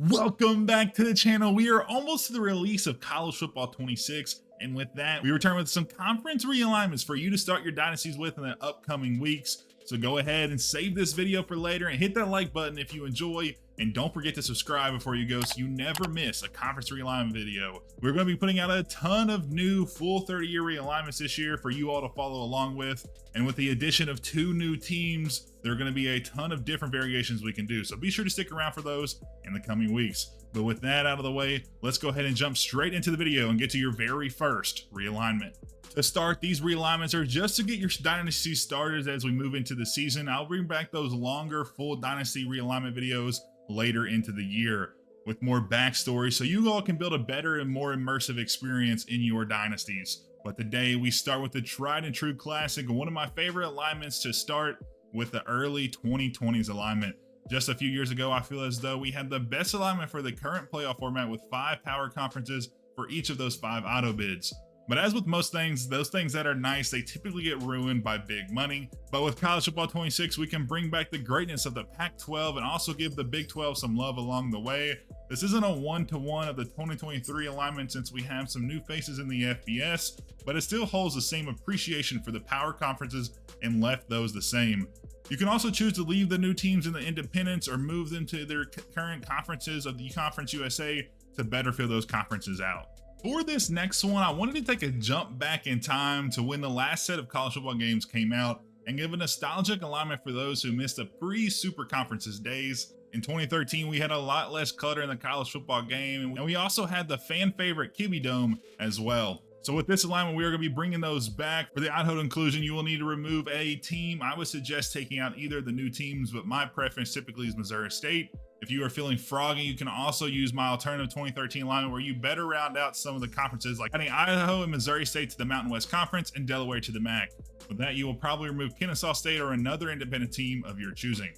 Welcome back to the channel. We are almost to the release of College Football 26. And with that, we return with some conference realignments for you to start your dynasties with in the upcoming weeks. So go ahead and save this video for later and hit that like button if you enjoy. And don't forget to subscribe before you go so you never miss a conference realignment video. We're going to be putting out a ton of new full 30-year realignments this year for you all to follow along with. And with the addition of 2 new teams, there are going to be a ton of different variations we can do. So be sure to stick around for those in the coming weeks. But with that out of the way, let's go ahead and jump straight into the video and get to your very first realignment. To start, these realignments are just to get your dynasty started as we move into the season. I'll bring back those longer full dynasty realignment videos later into the year with more backstory so you all can build a better and more immersive experience in your dynasties. But today we start with the tried and true classic, one of my favorite alignments to start with the early 2020s alignment. Just a few years ago, I feel as though we had the best alignment for the current playoff format with 5 power conferences for each of those 5 auto bids. But as with most things, those things that are nice, they typically get ruined by big money. But with College Football 26, we can bring back the greatness of the Pac-12 and also give the Big 12 some love along the way. This isn't a one-to-one of the 2023 alignment since we have some new faces in the FBS, but it still holds the same appreciation for the power conferences and left those the same. You can also choose to leave the new teams in the independents or move them to their current conferences of the Conference USA to better fill those conferences out. For this next one, I wanted to take a jump back in time to when the last set of college football games came out and give a nostalgic alignment for those who missed the pre-Super Conferences days. In 2013, we had a lot less clutter in the college football game, and we also had the fan favorite Kibby Dome as well. So with this alignment, we are going to be bringing those back. For the Idaho inclusion, you will need to remove a team. I would suggest taking out either of the new teams, but my preference typically is Missouri State. If you are feeling froggy, you can also use my alternative 2013 alignment where you better round out some of the conferences, like adding Idaho and Missouri State to the Mountain West Conference and Delaware to the MAC. With that, you will probably remove Kennesaw State or another independent team of your choosing.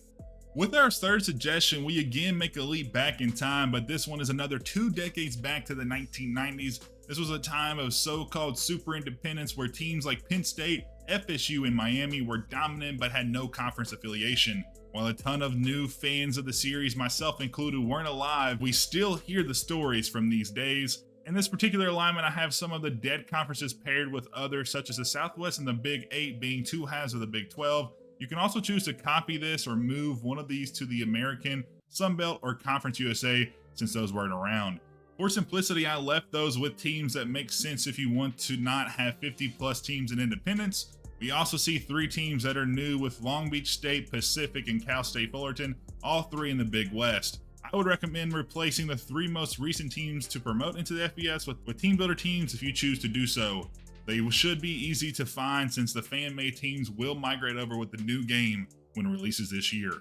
With our third suggestion, we again make a leap back in time, but this one is another 2 decades back to the 1990s. This was a time of so-called super independence where teams like Penn State, FSU, and Miami were dominant but had no conference affiliation. While a ton of new fans of the series, myself included, weren't alive, we still hear the stories from these days. In this particular alignment, I have some of the dead conferences paired with others, such as the Southwest and the Big 8 being 2 halves of the Big 12. You can also choose to copy this or move one of these to the American, Sunbelt, or Conference USA since those weren't around. For simplicity, I left those with teams that make sense if you want to not have 50 plus teams in independence. We also see 3 teams that are new with Long Beach State, Pacific, and Cal State Fullerton, all 3 in the Big West. I would recommend replacing the 3 most recent teams to promote into the FBS with team builder teams if you choose to do so. They should be easy to find since the fan-made teams will migrate over with the new game when it releases this year.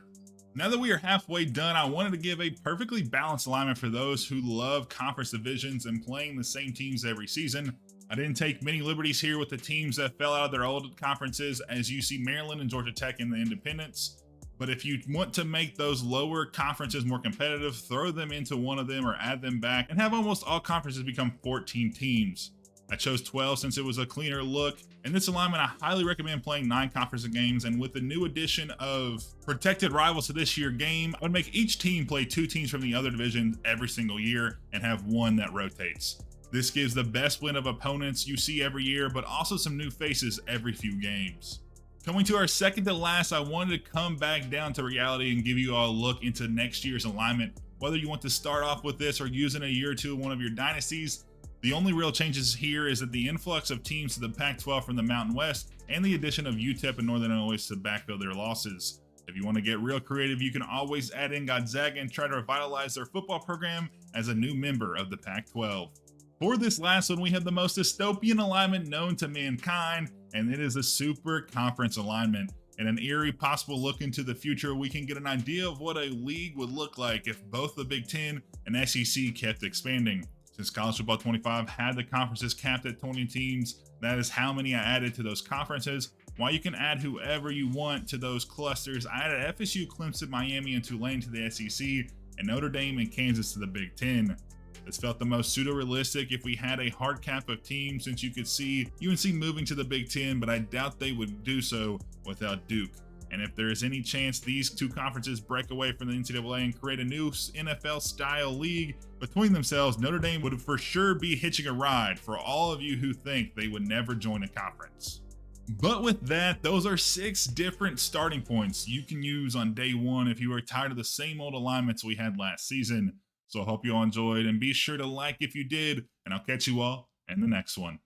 Now that we are halfway done, I wanted to give a perfectly balanced alignment for those who love conference divisions and playing the same teams every season. I didn't take many liberties here with the teams that fell out of their old conferences, as you see Maryland and Georgia Tech in the independents. But if you want to make those lower conferences more competitive, throw them into one of them or add them back and have almost all conferences become 14 teams. I chose 12 since it was a cleaner look. In this alignment, I highly recommend playing 9 conference games, and with the new addition of protected rivals to this year's game, I would make each team play 2 teams from the other division every single year and have 1 that rotates. This gives the best blend of opponents you see every year, but also some new faces every few games. Coming to our second to last, I wanted to come back down to reality and give you all a look into next year's alignment. Whether you want to start off with this or use in a year or two in one of your dynasties, the only real changes here is that the influx of teams to the Pac-12 from the Mountain West and the addition of UTEP and Northern Illinois to backfill their losses. If you want to get real creative, you can always add in Gonzaga and try to revitalize their football program as a new member of the Pac-12. For this last one, we have the most dystopian alignment known to mankind, and it is a super conference alignment. In an eerie possible look into the future, we can get an idea of what a league would look like if both the Big 10 and SEC kept expanding. Since College Football 25 had the conferences capped at 20 teams, that is how many I added to those conferences. While you can add whoever you want to those clusters, I added FSU, Clemson, Miami, and Tulane to the SEC, and Notre Dame and Kansas to the Big 10. This felt the most pseudo-realistic if we had a hard cap of teams, since you could see UNC moving to the Big 10, but I doubt they would do so without Duke. And if there is any chance these two conferences break away from the NCAA and create a new NFL style league between themselves, Notre Dame would for sure be hitching a ride for all of you who think they would never join a conference. But with that, those are 6 different starting points you can use on day 1 if you are tired of the same old alignments we had last season. So I hope you all enjoyed, and be sure to like if you did, and I'll catch you all in the next one.